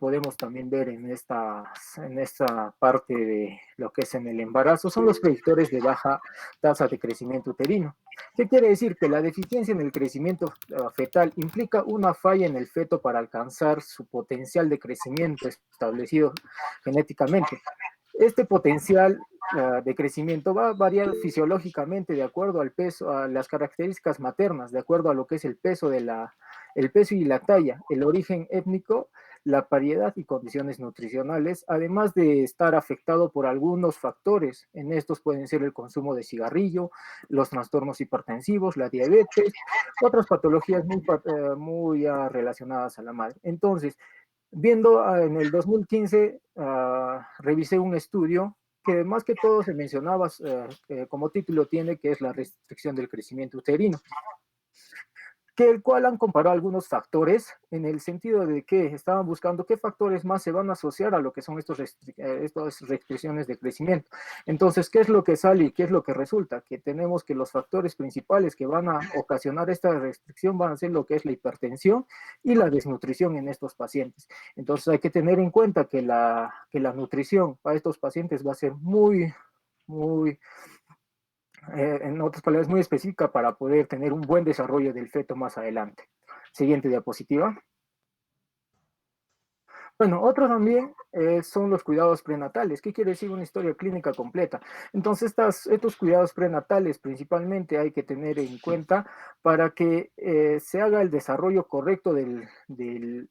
podemos también ver en esta parte de lo que es en el embarazo son los predictores de baja tasa de crecimiento uterino. ¿Qué quiere decir? Que la deficiencia en el crecimiento fetal implica una falla en el feto para alcanzar su potencial de crecimiento establecido genéticamente. Este potencial de crecimiento va a variar fisiológicamente de acuerdo al peso, a las características maternas, de acuerdo a lo que es el peso y la talla, el origen étnico, la variedad y condiciones nutricionales, además de estar afectado por algunos factores. En estos pueden ser el consumo de cigarrillo, los trastornos hipertensivos, la diabetes, otras patologías muy relacionadas a la madre. Entonces, viendo en el 2015, revisé un estudio que más que todo se mencionaba, como título tiene, que es la restricción del crecimiento uterino, que el cual han comparado algunos factores en el sentido de que estaban buscando qué factores más se van a asociar a lo que son estas restricciones de crecimiento. Entonces, ¿qué es lo que sale y qué es lo que resulta? Que tenemos que los factores principales que van a ocasionar esta restricción van a ser lo que es la hipertensión y la desnutrición en estos pacientes. Entonces, hay que tener en cuenta que la nutrición para estos pacientes va a ser muy en otras palabras, muy específica para poder tener un buen desarrollo del feto más adelante. Siguiente diapositiva. Bueno, otro también son los cuidados prenatales. ¿Qué quiere decir una historia clínica completa? Entonces, estos cuidados prenatales principalmente hay que tener en cuenta para que se haga el desarrollo correcto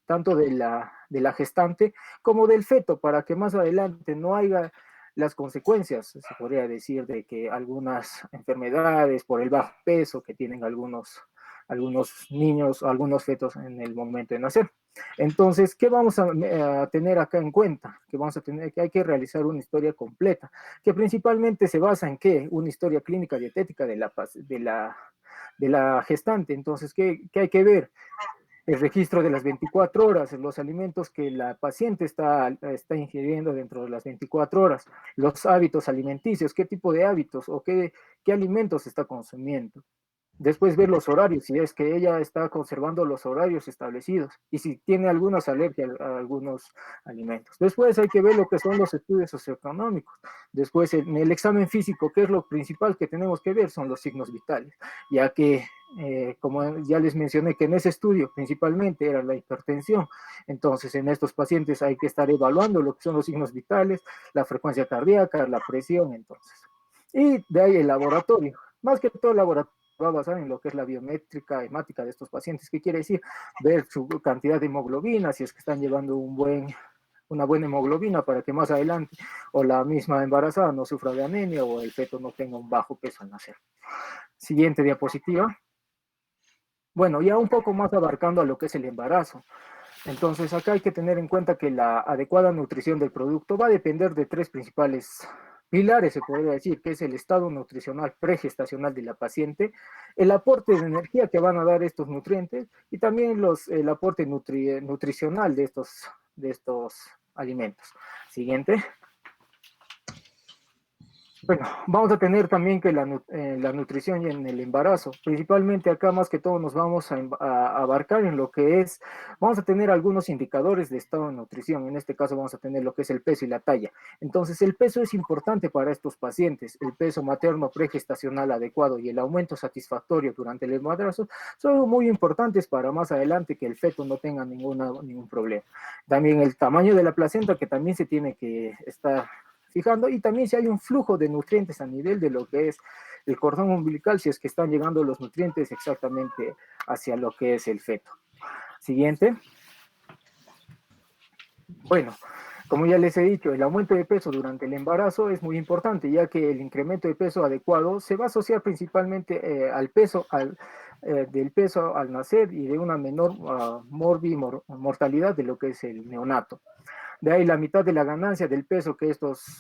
tanto de la gestante como del feto, para que más adelante no haya las consecuencias, se podría decir, de que algunas enfermedades por el bajo peso que tienen algunos niños o algunos fetos en el momento de nacer. Entonces, ¿qué vamos a tener acá en cuenta? Que vamos a tener que hay que realizar una historia completa, que principalmente se basa en ¿qué? Una historia clínica dietética de la gestante. Entonces, ¿qué hay que ver? El registro de las 24 horas, los alimentos que la paciente está ingiriendo dentro de las 24 horas, los hábitos alimenticios, qué tipo de hábitos o qué alimentos está consumiendo. Después ver los horarios, si es que ella está conservando los horarios establecidos y si tiene algunas alergias a algunos alimentos. Después hay que ver lo que son los estudios socioeconómicos. Después en el examen físico, ¿qué es lo principal que tenemos que ver? Son los signos vitales, ya que como ya les mencioné que en ese estudio principalmente era la hipertensión. Entonces en estos pacientes hay que estar evaluando lo que son los signos vitales, la frecuencia cardíaca, la presión, entonces. Y de ahí el laboratorio. Más que todo el laboratorio va a basar en lo que es la biométrica hemática de estos pacientes. ¿Qué quiere decir? Ver su cantidad de hemoglobina, si es que están llevando una buena hemoglobina para que más adelante o la misma embarazada no sufra de anemia o el feto no tenga un bajo peso al nacer. Siguiente diapositiva. Bueno, ya un poco más abarcando a lo que es el embarazo. Entonces, acá hay que tener en cuenta que la adecuada nutrición del producto va a depender de tres principales pilares, se podría decir, que es el estado nutricional pregestacional de la paciente, el aporte de energía que van a dar estos nutrientes y también el aporte nutricional de estos alimentos. Siguiente. Bueno, vamos a tener también que la nutrición y en el embarazo, principalmente acá más que todo nos vamos a abarcar en lo que es, vamos a tener algunos indicadores de estado de nutrición, en este caso vamos a tener lo que es el peso y la talla. Entonces el peso es importante para estos pacientes, el peso materno pregestacional adecuado y el aumento satisfactorio durante el embarazo son muy importantes para más adelante que el feto no tenga ningún problema. También el tamaño de la placenta que también se tiene que estar fijando, y también si hay un flujo de nutrientes a nivel de lo que es el cordón umbilical, si es que están llegando los nutrientes exactamente hacia lo que es el feto. Siguiente. Bueno, como ya les he dicho, el aumento de peso durante el embarazo es muy importante, ya que el incremento de peso adecuado se va a asociar principalmente del peso al nacer y de una menor mortalidad de lo que es el neonato. De ahí la mitad de la ganancia del peso que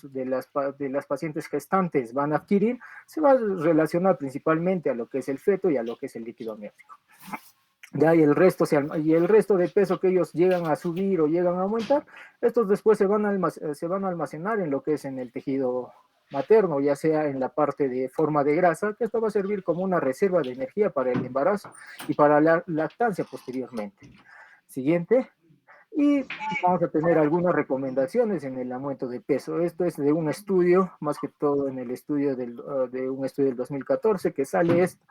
de las pacientes gestantes van a adquirir se va a relacionar principalmente a lo que es el feto y a lo que es el líquido amniótico. De ahí el resto de peso que ellos llegan a subir o llegan a aumentar, estos después se van a almacenar en lo que es en el tejido materno, ya sea en la parte de forma de grasa, que esto va a servir como una reserva de energía para el embarazo y para la lactancia posteriormente. Siguiente. Y vamos a tener algunas recomendaciones en el aumento de peso. Esto es de un estudio, más que todo en el estudio de un estudio del 2014 que sale esto.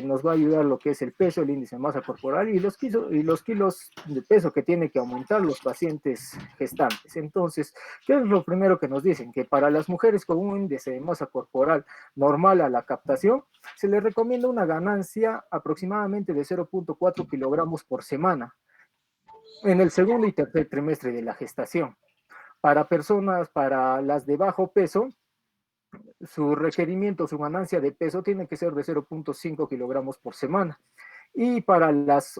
Nos va a ayudar lo que es el peso, el índice de masa corporal y los kilos de peso que tienen que aumentar los pacientes gestantes. Entonces, ¿qué es lo primero que nos dicen? Que para las mujeres con un índice de masa corporal normal a la captación, se les recomienda una ganancia aproximadamente de 0,4 kilogramos por semana en el segundo y tercer trimestre de la gestación. Para las de bajo peso, su requerimiento, su ganancia de peso tiene que ser de 0,5 kilogramos por semana. Y para las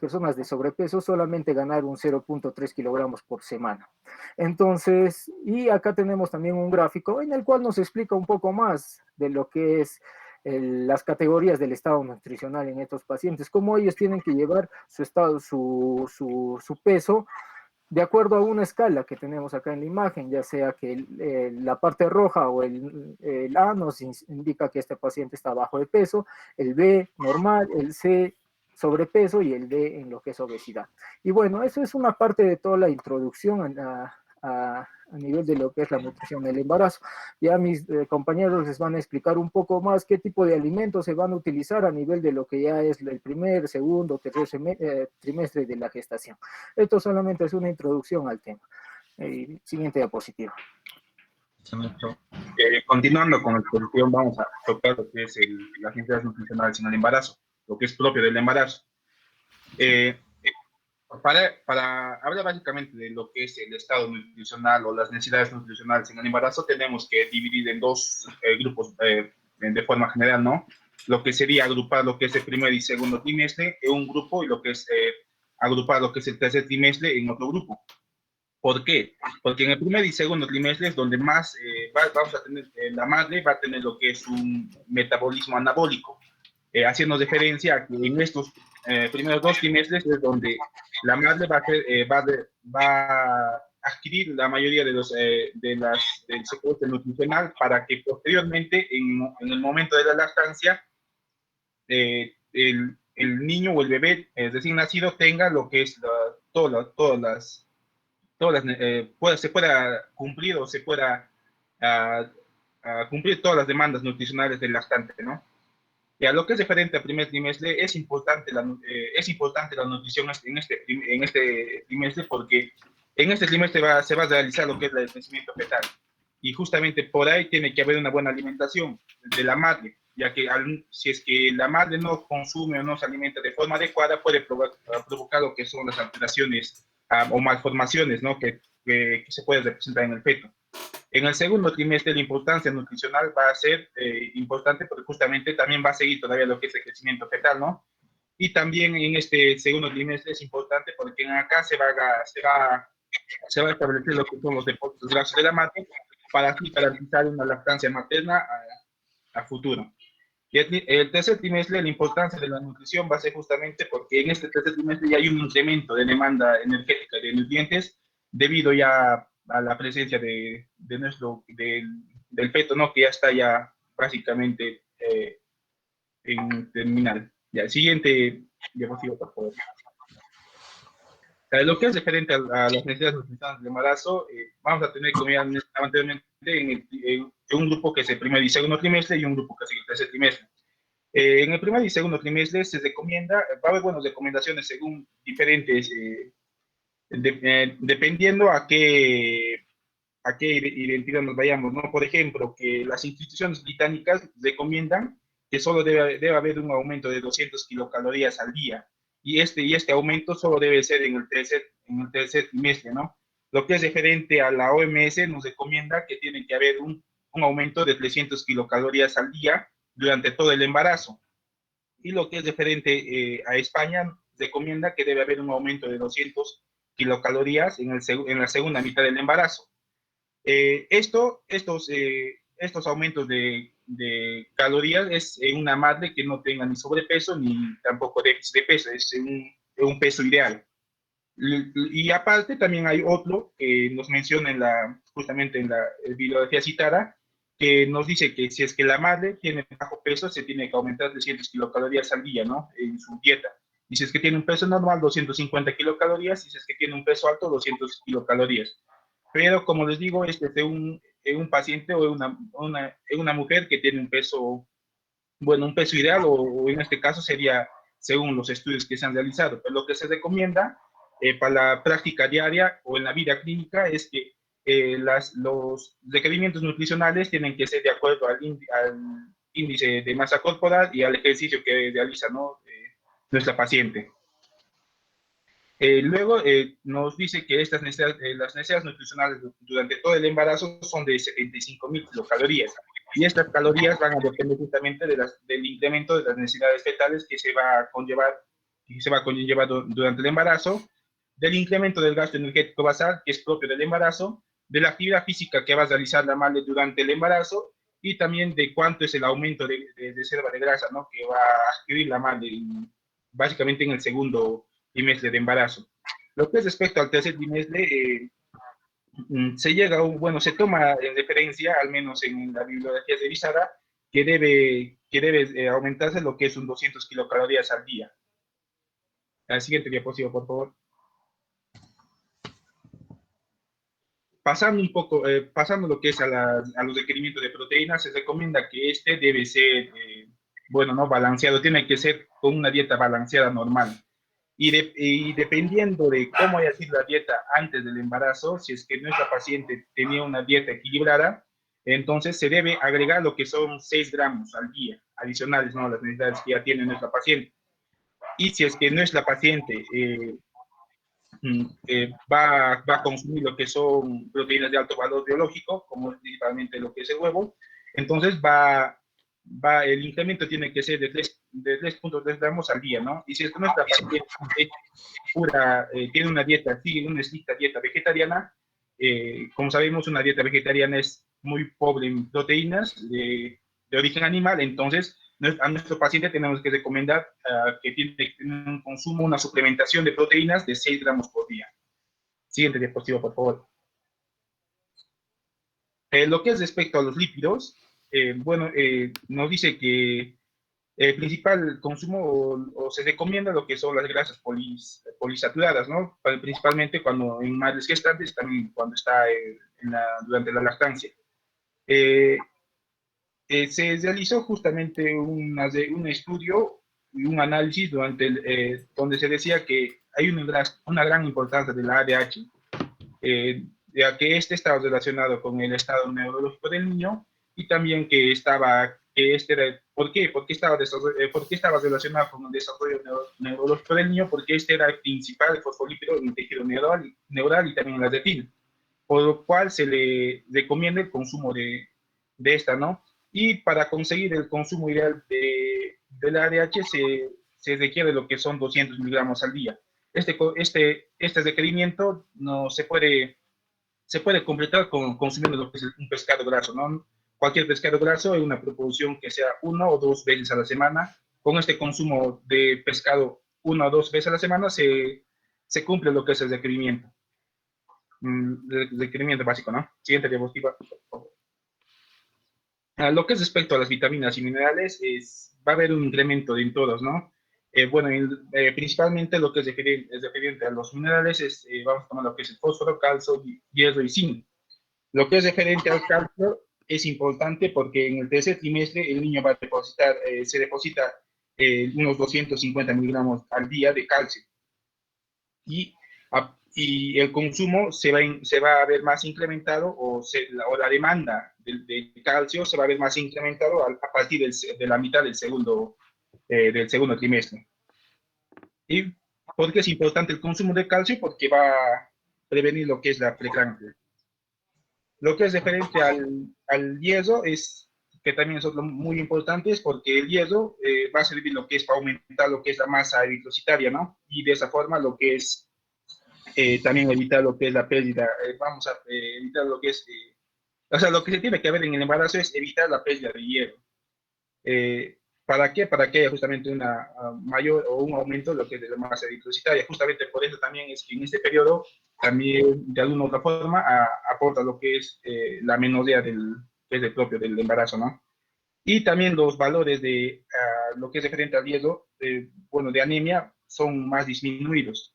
personas de sobrepeso, solamente ganar un 0,3 kilogramos por semana. Entonces, y acá tenemos también un gráfico en el cual nos explica un poco más de lo que es las categorías del estado nutricional en estos pacientes, cómo ellos tienen que llevar su estado, su peso de acuerdo a una escala que tenemos acá en la imagen, ya sea que la parte roja o el A nos indica que este paciente está bajo de peso, el B normal, el C sobrepeso y el D en lo que es obesidad. Y bueno, eso es una parte de toda la introducción a nivel de lo que es la nutrición del embarazo. Ya mis compañeros les van a explicar un poco más qué tipo de alimentos se van a utilizar a nivel de lo que ya es el primer, segundo, tercer trimestre de la gestación. Esto solamente es una introducción al tema. Siguiente diapositiva. Continuando con la exposición, vamos a tocar lo que es las necesidades nutricionales en el embarazo, lo que es propio del embarazo. Para hablar básicamente de lo que es el estado nutricional o las necesidades nutricionales en el embarazo, tenemos que dividir en dos grupos de forma general, ¿no? Lo que sería agrupar lo que es el primer y segundo trimestre en un grupo y lo que es agrupar lo que es el tercer trimestre en otro grupo. ¿Por qué? Porque en el primer y segundo trimestre es donde más vamos a tener, la madre va a tener lo que es un metabolismo anabólico, haciendo referencia a que en estos primeros dos trimestres es donde la madre va a adquirir la mayoría del soporte nutricional para que posteriormente, en el momento de la lactancia, el niño o el bebé recién nacido tenga lo que es se pueda cumplir o se pueda uh, cumplir todas las demandas nutricionales del lactante, ¿no? Y a lo que es diferente al primer trimestre, es importante la nutrición en este trimestre porque en este trimestre se va a realizar lo que es el crecimiento fetal. Y justamente por ahí tiene que haber una buena alimentación de la madre, ya que si es que la madre no consume o no se alimenta de forma adecuada, puede provocar lo que son las alteraciones o malformaciones, ¿no? que se pueden representar en el feto. En el segundo trimestre la importancia nutricional va a ser importante porque justamente también va a seguir todavía lo que es el crecimiento fetal, ¿no? Y también en este segundo trimestre es importante porque acá se va a establecer lo que son los depósitos grasos de la madre para así garantizar una lactancia materna a futuro. Y el tercer trimestre, la importancia de la nutrición va a ser justamente porque en este tercer trimestre ya hay un incremento de demanda energética de nutrientes debido ya a la presencia del feto, ¿no? Que ya está ya básicamente en terminal. Ya, siguiente diapositiva, por favor. Lo que es referente a las necesidades nutricionales del embarazo, vamos a tener, como ya anteriormente, en un grupo que es el primer y segundo trimestre y un grupo que es el tercer trimestre. En el primer y segundo trimestre se recomienda, va a haber buenas recomendaciones según diferentes, dependiendo a qué identidad nos vayamos, ¿no? Por ejemplo, que las instituciones británicas recomiendan que solo debe haber un aumento de 200 kilocalorías al día, y este aumento solo debe ser en el tercer trimestre, ¿no? Lo que es referente a la OMS nos recomienda que tiene que haber un aumento de 300 kilocalorías al día durante todo el embarazo. Y lo que es referente a España, recomienda que debe haber un aumento de 200 kilocalorías en la segunda mitad del embarazo. Estos aumentos de calorías es en una madre que no tenga ni sobrepeso ni tampoco déficit de peso, es un peso ideal. Y aparte también hay otro que nos menciona justamente en la bibliografía citada, que nos dice que si es que la madre tiene bajo peso, se tiene que aumentar 300 kilocalorías al día, ¿no? En su dieta. Y si es que tiene un peso normal, 250 kilocalorías, y si es que tiene un peso alto, 200 kilocalorías. Pero como les digo, este es de un paciente o de una mujer que tiene un peso, bueno, un peso ideal, o en este caso sería según los estudios que se han realizado. Pero lo que se recomienda para la práctica diaria o en la vida clínica es que los requerimientos nutricionales tienen que ser de acuerdo al índice de masa corporal y al ejercicio que realiza, ¿no? Nuestra paciente. Luego nos dice que las necesidades nutricionales durante todo el embarazo son de 75.000 kilocalorías. Y estas calorías van a depender justamente del incremento de las necesidades fetales que se va a conllevar, durante el embarazo, del incremento del gasto energético basal, que es propio del embarazo, de la actividad física que va a realizar la madre durante el embarazo, y también de cuánto es el aumento de reserva de grasa, ¿no?, que va a adquirir la madre básicamente en el segundo trimestre de embarazo. Lo que es respecto al tercer trimestre, se toma en referencia, al menos en la bibliografía revisada, que debe aumentarse lo que es un 200 kilocalorías al día. La siguiente diapositiva, por favor. Pasando lo que es a los requerimientos de proteínas, se recomienda que este debe ser, ¿no?, balanceado, tiene que ser con una dieta balanceada normal. Y dependiendo de cómo haya sido la dieta antes del embarazo, si es que nuestra paciente tenía una dieta equilibrada, entonces se debe agregar lo que son 6 gramos al día, adicionales, ¿no?, a las necesidades que ya tiene nuestra paciente. Y si es que nuestra paciente va a consumir lo que son proteínas de alto valor biológico, como principalmente lo que es el huevo, entonces el incremento tiene que ser de 3.3 gramos al día, ¿no? Y si es que nuestra paciente tiene una dieta, sigue una estricta dieta vegetariana, como sabemos, una dieta vegetariana es muy pobre en proteínas de origen animal, entonces a nuestro paciente tenemos que recomendar que tiene que tener un consumo, una suplementación de proteínas de 6 gramos por día. Siguiente diapositiva, por favor. Lo que es respecto a los lípidos, nos dice que el principal consumo o se recomienda lo que son las grasas polisaturadas, ¿no? Principalmente en madres gestantes, también cuando está durante la lactancia. Se realizó justamente un estudio y un análisis donde se decía que hay una gran importancia de la ADH, ya que este estaba relacionado con el estado neurológico del niño, y también ¿por qué? ¿Por qué estaba relacionado con el desarrollo neurológico del niño? Porque este era el principal fosfolípido en el tejido neural y también en la retina, por lo cual se le recomienda el consumo de esta, ¿no? Y para conseguir el consumo ideal del ADH se requiere lo que son 200 miligramos al día. Este requerimiento no se puede completar consumiendo lo que es un pescado graso, ¿no? Cualquier pescado graso en una proporción que sea 1 o 2 veces a la semana. Con este consumo de pescado 1 o 2 veces a la semana se cumple lo que es el requerimiento. Requerimiento básico, ¿no? Siguiente diapositiva. Lo que es respecto a las vitaminas y minerales, va a haber un incremento en todos, ¿no? Principalmente lo que es referente a los minerales vamos a tomar lo que es el fósforo, calcio, hierro y zinc. Lo que es referente al calcio es importante porque en el tercer trimestre el niño va a se deposita unos 250 miligramos al día de calcio. Y el consumo se va a ver más incrementado, o la demanda de calcio se va a ver más incrementado a partir de la mitad del segundo trimestre. ¿Y por qué es importante el consumo de calcio? Porque va a prevenir lo que es la preeclampsia. Lo que es referente al hierro que también es otro muy importante, es porque el hierro va a servir lo que es para aumentar lo que es la masa eritrocitaria, ¿no? Y de esa forma lo que es también evitar lo que es la pérdida, vamos a evitar lo que es, o sea, lo que se tiene que ver en el embarazo es evitar la pérdida de hierro. ¿Para qué? Para que haya justamente una mayor o un aumento de lo que es de la masa eritrocitaria. Justamente por eso también es que en este periodo también de alguna u otra forma aporta lo que es la menorrea que es el propio del embarazo, ¿no? Y también los valores de lo que es referente al hierro, de anemia, son más disminuidos.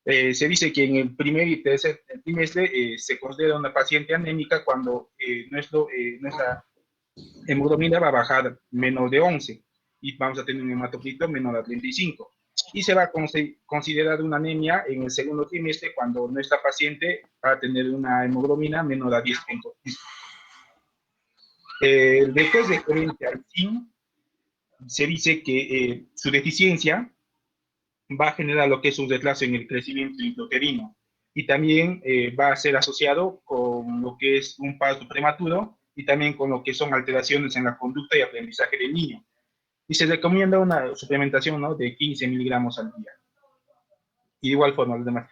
Se dice que en el primer y tercer trimestre se considera una paciente anémica cuando nuestra hemoglobina va a bajar menos de 11 y vamos a tener un hematocrito menor a 35. Y se va a considerar una anemia en el segundo trimestre cuando nuestra paciente va a tener una hemoglobina menor a 10.5. Después de frente al zinc, se dice que su deficiencia va a generar lo que es un retraso en el crecimiento intrauterino y también va a ser asociado con lo que es un parto prematuro y también con lo que son alteraciones en la conducta y aprendizaje del niño. Y se recomienda una suplementación, ¿no?, de 15 miligramos al día. Y de igual forma, los demás.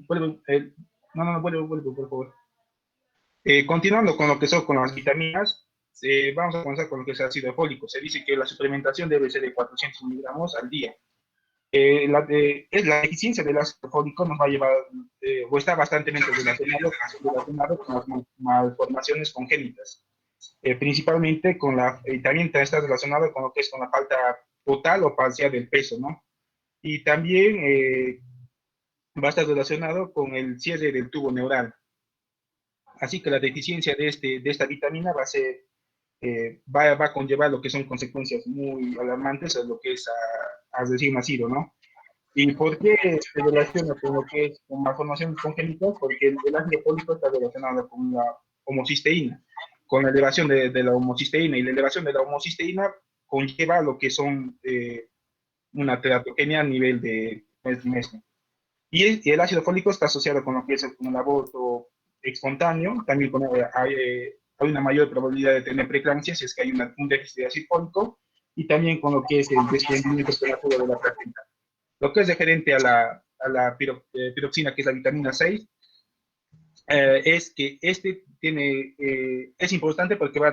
Vuelvo, por favor. Continuando con lo que son con las vitaminas, vamos a comenzar con lo que es ácido fólico. Se dice que la suplementación debe ser de 400 miligramos al día. La deficiencia del ácido fólico nos va a llevar, o está bastante relacionado con las malformaciones congénitas, principalmente con y también está relacionado con lo que es con la falta total o parcial del peso, ¿no? Y también va a estar relacionado con el cierre del tubo neural. Así que la deficiencia de esta vitamina va a ser, va a conllevar lo que son consecuencias muy alarmantes a lo que es a recién nacido, ¿no? ¿Y por qué se relaciona con lo que es con malformación congénita? Porque el ácido fólico está relacionado con la homocisteína, con la elevación de la homocisteína, y la elevación de la homocisteína conlleva lo que son una teratogenia a nivel de trimestre. Y el ácido fólico está asociado con lo que es con el aborto espontáneo, también hay una mayor probabilidad de tener preeclampsia si es que hay un déficit de ácido fólico, y también con lo que es el desprendimiento prematuro de la placenta. Lo que es referente a la piroxina, que es la vitamina 6, es que es importante porque va a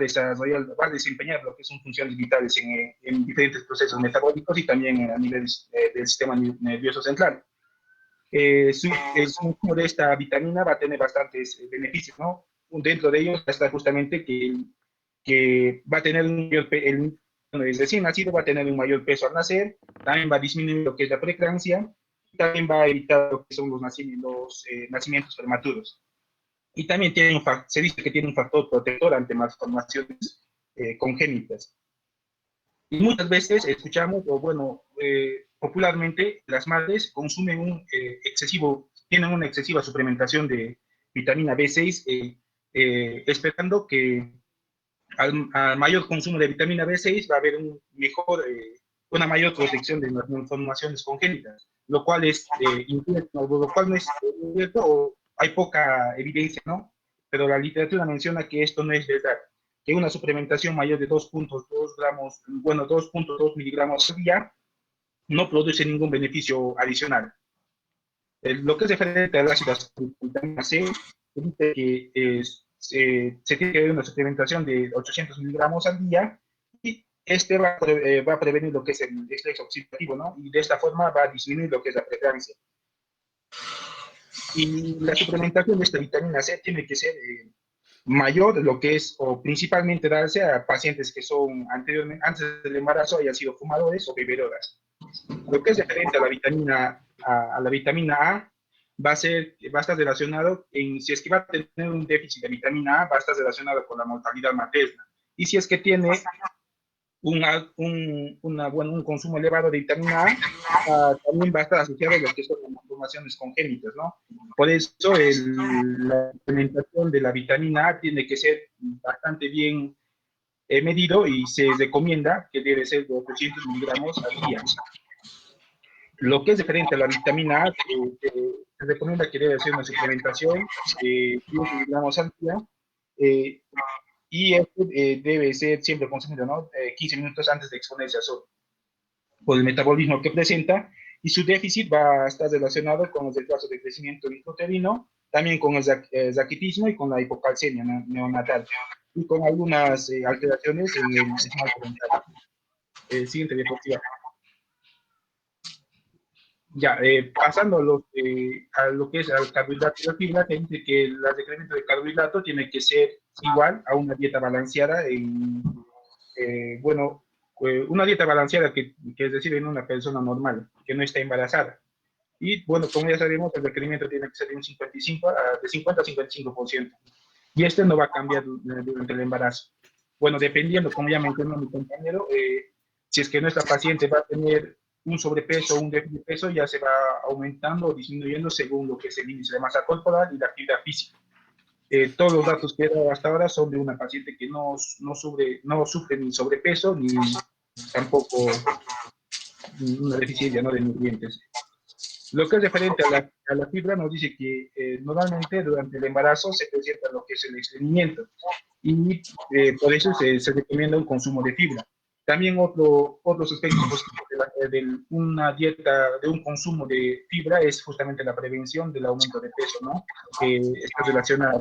desempeñar lo que son funciones vitales en diferentes procesos metabólicos y también a nivel del sistema nervioso central. El consumo de esta vitamina va a tener bastantes beneficios, ¿no? Dentro de ellos está justamente que va a tener el recién nacido va a tener un mayor peso al nacer, también va a disminuir lo que es la preeclampsia, y también va a evitar lo que son los nacimientos prematuros. Y también se dice que tiene un factor protector ante malformaciones congénitas. Y muchas veces escuchamos, o bueno, popularmente las madres consumen tienen una excesiva suplementación de vitamina B6, esperando que al mayor consumo de vitamina B6 va a haber una mayor protección de las malformaciones congénitas, lo cual lo cual no es cierto, o hay poca evidencia, ¿no? Pero la literatura menciona que esto no es verdad, que una suplementación mayor de 2.2 gramos, bueno, 2.2 miligramos al día no produce ningún beneficio adicional. Lo que es referente al ácido vitamina C, dice que se tiene que ver una suplementación de 800 miligramos al día, y va a prevenir lo que es el estrés oxidativo, ¿no? Y de esta forma va a disminuir lo que es la preeclampsia. Y la suplementación de esta vitamina C tiene que ser mayor, lo que es, o principalmente darse a pacientes que son antes del embarazo, hayan sido fumadores o bebedoras. Lo que es referente a la vitamina A, va a estar relacionado si es que va a tener un déficit de vitamina A, va a estar relacionado con la mortalidad materna. Y si es que tiene un consumo elevado de vitamina A, también va a estar asociado a lo que son las malformaciones congénitas, ¿no? Por eso la implementación de la vitamina A tiene que ser bastante bien medido, y se recomienda que debe ser de 800 miligramos al día. Lo que es diferente a la vitamina A, se recomienda que debe ser una suplementación de 10 miligramos al día, y esto debe ser siempre consumido, ¿no? 15 minutos antes de exponerse al sol, por el metabolismo que presenta, y su déficit va a estar relacionado con el retraso de crecimiento intrauterino, también con el raquitismo y con la hipocalcemia neonatal, y con algunas alteraciones en el esmalte dental. Siguiente diapositiva. Ya, pasando a lo que es al carbohidrato y la fibra, que dice que el decremento de carbohidrato tiene que ser igual a una dieta balanceada bueno, una dieta balanceada que es decir, en una persona normal, que no está embarazada. Y bueno, como ya sabemos, el requerimiento tiene que ser de, un 55 de 50 a 55%. Y este no va a cambiar durante el embarazo. Bueno, dependiendo, como ya mencionó mi compañero, si es que nuestra paciente va a tener un sobrepeso o un déficit de peso, ya se va aumentando o disminuyendo según lo que es el índice de masa corporal y la actividad física. Todos los datos que he dado hasta ahora son de una paciente que no sufre ni sobrepeso ni tampoco una deficiencia, ¿no?, de nutrientes. Lo que es referente a la fibra nos dice que normalmente durante el embarazo se presenta lo que es el estreñimiento y por eso se recomienda un consumo de fibra. También otros aspectos positivos de una dieta, de un consumo de fibra es justamente la prevención del aumento de peso, ¿no? Está relacionada.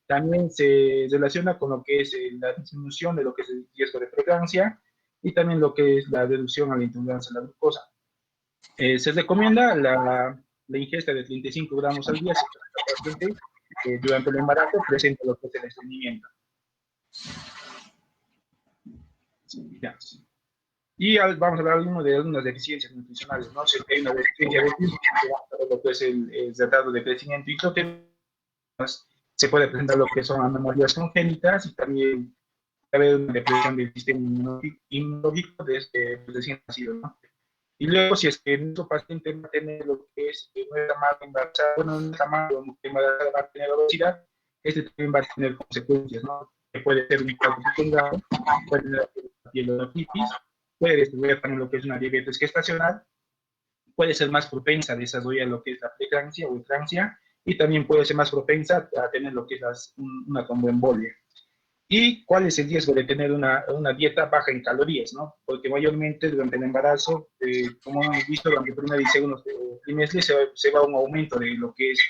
También se relaciona con lo que es la disminución de lo que es el riesgo de preeclampsia y también lo que es la reducción a la intolerancia a la glucosa. Se recomienda la ingesta de 35 gramos al día si el paciente durante el embarazo presenta lo que es el estreñimiento. Sí, ya. Y vamos a hablar de algunas deficiencias nutricionales, ¿no? Si hay una deficiencia de lo que es el retardo de crecimiento y se puede presentar lo que son anomalías congénitas y también puede haber una depresión del sistema inmunológico desde recién nacido, ¿no? Y luego, si es que nuestro paciente va a tener lo que es nuestra madre embarazada, bueno, nuestra madre embarazada va a tener obesidad, este también va a tener consecuencias, ¿no? Que puede ser un infarto secundario, puede tener pielonefritis, puede desarrollar también lo que es una diabetes gestacional, puede ser más propensa a desarrollar lo que es la preeclampsia o eclampsia, y también puede ser más propensa a tener lo que es una tromboembolia. ¿Y cuál es el riesgo de tener una dieta baja en calorías, ¿no? Porque mayormente durante el embarazo, como hemos visto, durante el primer y segundo trimestre se va un aumento de lo que es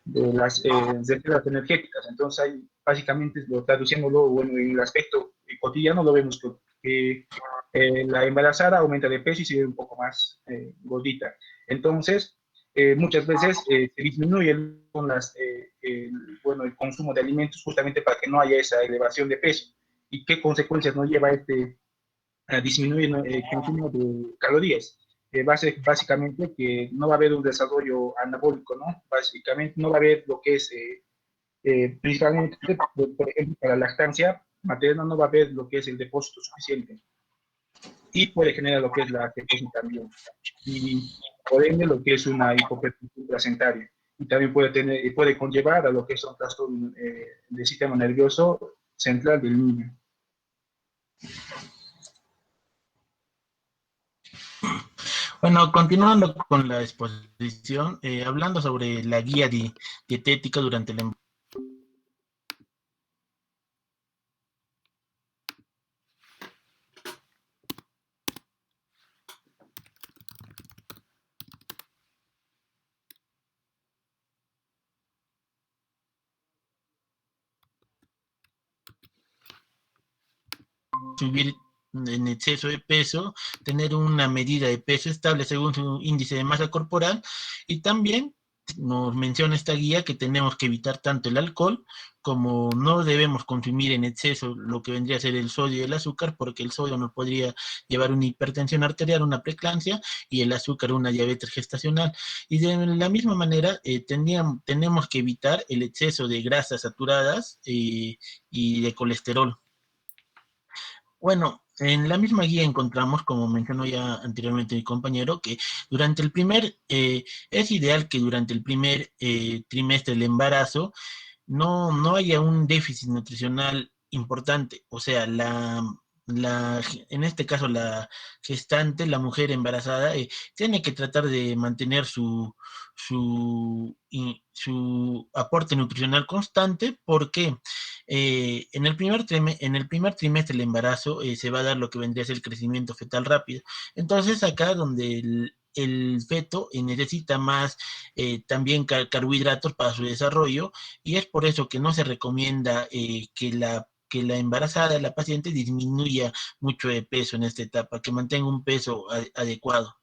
de las reservas energéticas. Entonces, básicamente, traduciéndolo, bueno, en el aspecto cotidiano, lo vemos que la embarazada aumenta de peso y se ve un poco más gordita. Entonces, muchas veces se disminuye con bueno, el consumo de alimentos justamente para que no haya esa elevación de peso. ¿Y qué consecuencias nos lleva a disminuir el consumo de calorías? Básicamente que no va a haber un desarrollo anabólico, ¿no? Básicamente no va a haber lo que es, principalmente, por ejemplo, para la lactancia materna no va a haber lo que es el depósito suficiente y puede generar lo que es la cetosis también. Y por ende lo que es una hipoperfusión placentaria. Y también puede conllevar a lo que es un trastorno del sistema nervioso central del niño. Bueno, continuando con la exposición, hablando sobre la guía dietética durante el embarazo. Subir en exceso de peso, tener una medida de peso estable según su índice de masa corporal, y también nos menciona esta guía que tenemos que evitar tanto el alcohol, como no debemos consumir en exceso lo que vendría a ser el sodio y el azúcar, porque el sodio nos podría llevar una hipertensión arterial, una preeclampsia, y el azúcar una diabetes gestacional. Y de la misma manera tenemos que evitar el exceso de grasas saturadas y de colesterol. Bueno, en la misma guía encontramos, como mencionó ya anteriormente mi compañero, que durante el es ideal que durante el primer trimestre del embarazo no haya un déficit nutricional importante. O sea, en este caso la gestante, la mujer embarazada, tiene que tratar de mantener su aporte nutricional constante, porque en el primer trimestre del embarazo se va a dar lo que vendría a ser el crecimiento fetal rápido. Entonces, acá donde el feto necesita más también carbohidratos para su desarrollo, y es por eso que no se recomienda que que la embarazada, la paciente, disminuya mucho de peso en esta etapa, que mantenga un peso adecuado.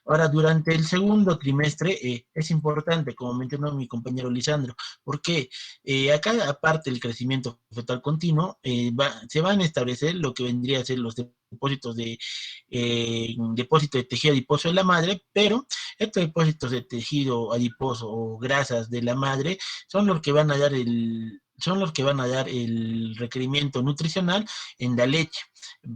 Ahora, durante el segundo trimestre es importante, como mencionó mi compañero Lisandro, porque acá, aparte del crecimiento fetal continuo, se van a establecer lo que vendría a ser los depósito de tejido adiposo de la madre, pero estos depósitos de tejido adiposo o grasas de la madre son los que van a dar el requerimiento nutricional en la leche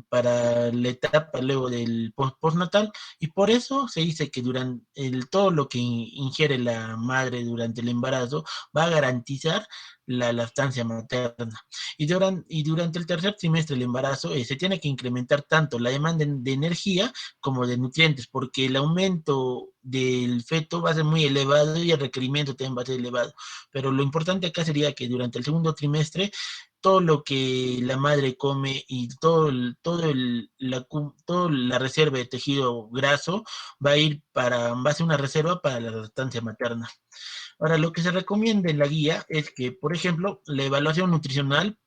para la etapa luego del postnatal, y por eso se dice que durante todo lo que ingiere la madre durante el embarazo va a garantizar la lactancia materna. Y durante el tercer trimestre del embarazo se tiene que incrementar tanto la demanda de energía como de nutrientes, porque el aumento del feto va a ser muy elevado y el requerimiento también va a ser elevado. Pero lo importante acá sería que durante el segundo trimestre todo lo que la madre come y toda la reserva de tejido graso va a ser una reserva para la lactancia materna. Ahora, lo que se recomienda en la guía es que, por ejemplo, la evaluación nutricional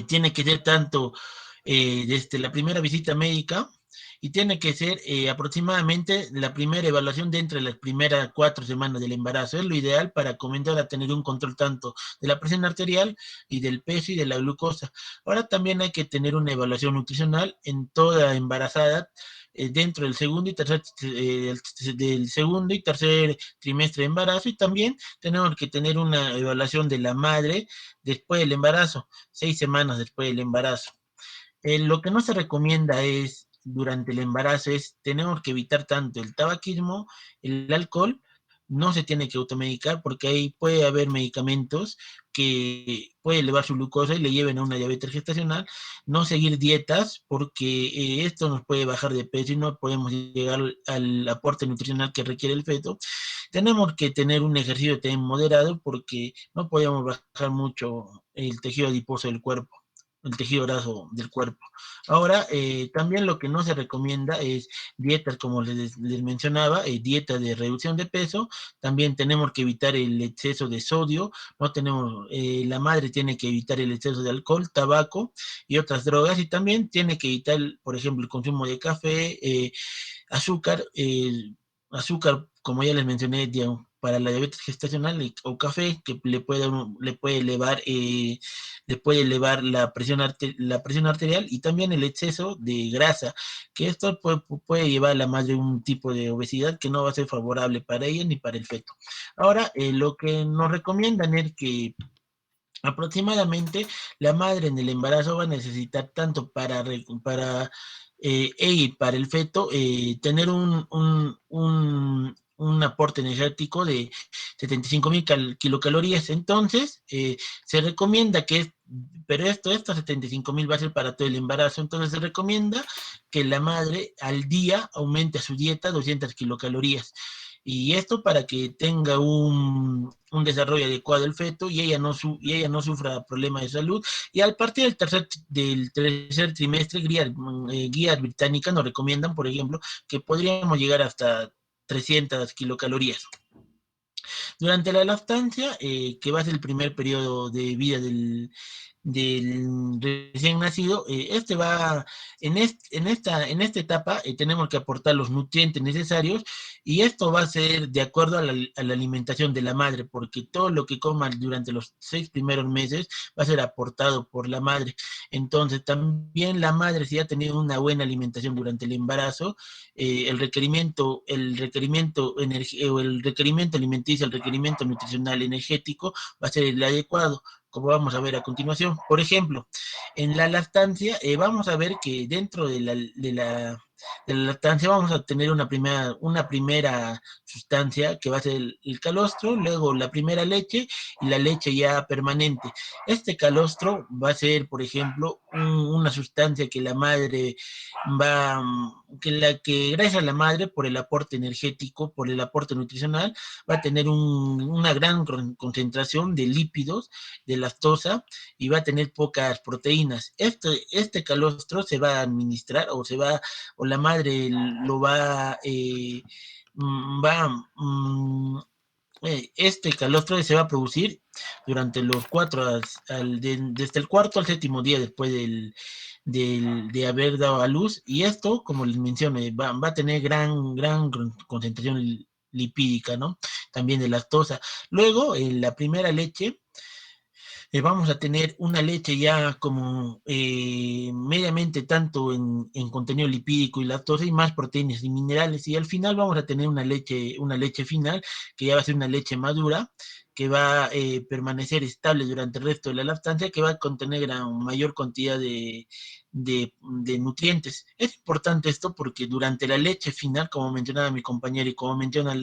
tiene que ser tanto desde la primera visita médica y tiene que ser aproximadamente la primera evaluación dentro de las primeras 4 semanas del embarazo. Es lo ideal para comenzar a tener un control tanto de la presión arterial y del peso y de la glucosa. Ahora también hay que tener una evaluación nutricional en toda embarazada dentro del segundo y tercer trimestre de embarazo, y también tenemos que tener una evaluación de la madre después del embarazo, 6 semanas después del embarazo. Lo que no se recomienda es durante el embarazo es tenemos que evitar tanto el tabaquismo, el alcohol, no se tiene que automedicar porque ahí puede haber medicamentos que puede elevar su glucosa y le lleven a una diabetes gestacional, no seguir dietas porque esto nos puede bajar de peso y no podemos llegar al aporte nutricional que requiere el feto. Tenemos que tener un ejercicio también moderado porque no podemos bajar mucho el tejido adiposo del cuerpo, el tejido graso del cuerpo. Ahora, también lo que no se recomienda es dietas, como les mencionaba, dietas de reducción de peso. También tenemos que evitar el exceso de sodio. La madre tiene que evitar el exceso de alcohol, tabaco y otras drogas. Y también tiene que evitar, por ejemplo, el consumo de café, azúcar, como ya les mencioné, digamos, para la diabetes gestacional o café, que le puede elevar la presión arterial, y también el exceso de grasa, que esto puede llevar a la madre a un tipo de obesidad que no va a ser favorable para ella ni para el feto. Ahora, lo que nos recomiendan es que aproximadamente la madre en el embarazo va a necesitar tanto ella y para el feto tener un aporte energético de 75.000 kilocalorías. Entonces, se recomienda pero estos 75.000 va a ser para todo el embarazo. Entonces, se recomienda que la madre al día aumente a su dieta 200 kilocalorías. Y esto para que tenga un desarrollo adecuado del feto y ella no sufra problemas de salud. Y al partir del tercer trimestre, guías británicas nos recomiendan, por ejemplo, que podríamos llegar hasta 300 kilocalorías. Durante la lactancia, que va a ser el primer periodo de vida del recién nacido, en esta etapa tenemos que aportar los nutrientes necesarios, y esto va a ser de acuerdo a la alimentación de la madre, porque todo lo que coma durante los 6 primeros meses va a ser aportado por la madre. Entonces también la madre, si ha tenido una buena alimentación durante el embarazo, el requerimiento alimenticio, el requerimiento nutricional energético va a ser el adecuado, como vamos a ver a continuación. Por ejemplo, en la lactancia, vamos a ver que dentro de la lactancia vamos a tener una primera sustancia que va a ser el calostro, luego la primera leche y la leche ya permanente. Este calostro va a ser, por ejemplo, una sustancia que la madre que gracias a la madre, por el aporte energético, por el aporte nutricional, va a tener una gran concentración de lípidos, de lactosa, y va a tener pocas proteínas. Este calostro se va a administrar o la madre lo va este calostro se va a producir durante los desde el cuarto al séptimo día después de haber dado a luz, y esto, como les mencioné, va a tener gran concentración lipídica, ¿no? También de lactosa. Luego, en la primera leche, vamos a tener una leche ya como mediamente tanto en contenido lipídico y lactosa y más proteínas y minerales. Y al final vamos a tener una leche final que ya va a ser una leche madura, que va a permanecer estable durante el resto de la lactancia, que va a contener mayor cantidad de nutrientes. Es importante esto porque durante la leche final, como mencionaba mi compañero y como menciona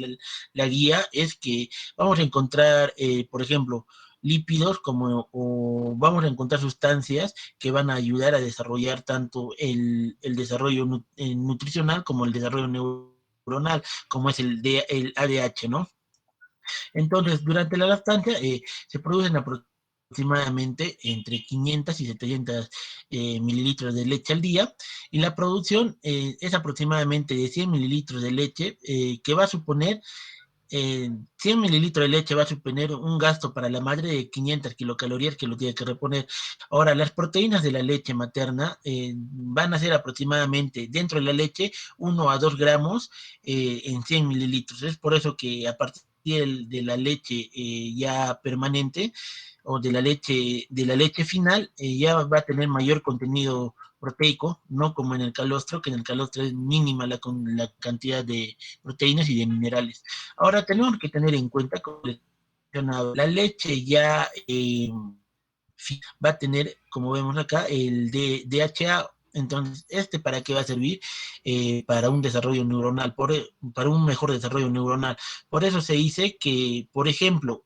la guía, es que vamos a encontrar, por ejemplo, lípidos o vamos a encontrar sustancias que van a ayudar a desarrollar tanto el desarrollo nutricional como el desarrollo neuronal, como es el ADH, ¿no? Entonces, durante la lactancia se producen aproximadamente entre 500 y 700 mililitros de leche al día, y la producción es aproximadamente de 100 mililitros de leche, que va a suponer 100 mililitros de leche va a suponer un gasto para la madre de 500 kilocalorías que lo tiene que reponer. Ahora, las proteínas de la leche materna van a ser aproximadamente dentro de la leche 1 a 2 gramos en 100 mililitros. Es por eso que a partir de la leche ya permanente o de la leche final ya va a tener mayor contenido proteico, no como en el calostro, que en el calostro es mínima la cantidad de proteínas y de minerales. Ahora tenemos que tener en cuenta, como les mencionaba, la leche ya va a tener, como vemos acá, el DHA. Entonces, ¿para qué va a servir? Para un desarrollo neuronal, para un mejor desarrollo neuronal. Por eso se dice que, por ejemplo,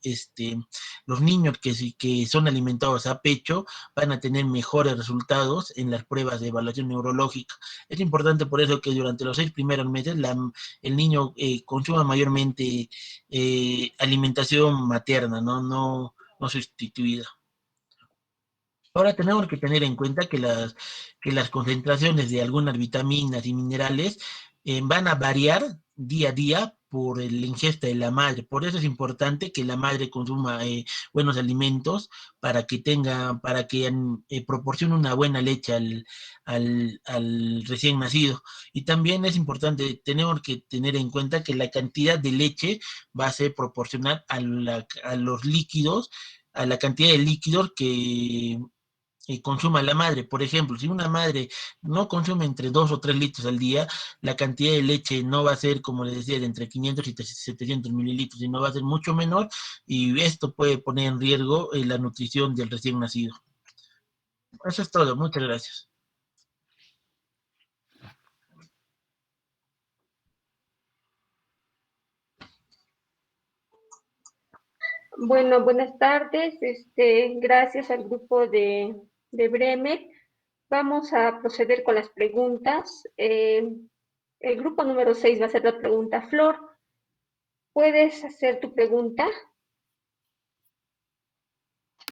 los niños que son alimentados a pecho van a tener mejores resultados en las pruebas de evaluación neurológica. Es importante por eso que durante los 6 primeros meses el niño consuma mayormente alimentación materna, no sustituida. Ahora tenemos que tener en cuenta que las concentraciones de algunas vitaminas y minerales van a variar día a día por la ingesta de la madre. Por eso es importante que la madre consuma buenos alimentos para que proporcione una buena leche al recién nacido. Y también es importante, tenemos que tener en cuenta que la cantidad de leche va a ser proporcional a los líquidos, a la cantidad de líquidos que consuma la madre. Por ejemplo, si una madre no consume entre 2 o 3 litros al día, la cantidad de leche no va a ser, como les decía, de entre 500 y 700 mililitros, sino va a ser mucho menor, y esto puede poner en riesgo la nutrición del recién nacido. Eso es todo. Muchas gracias. Bueno, buenas tardes. Gracias al grupo de Bremer. Vamos a proceder con las preguntas. El grupo número 6 va a hacer la pregunta. Flor, ¿puedes hacer tu pregunta?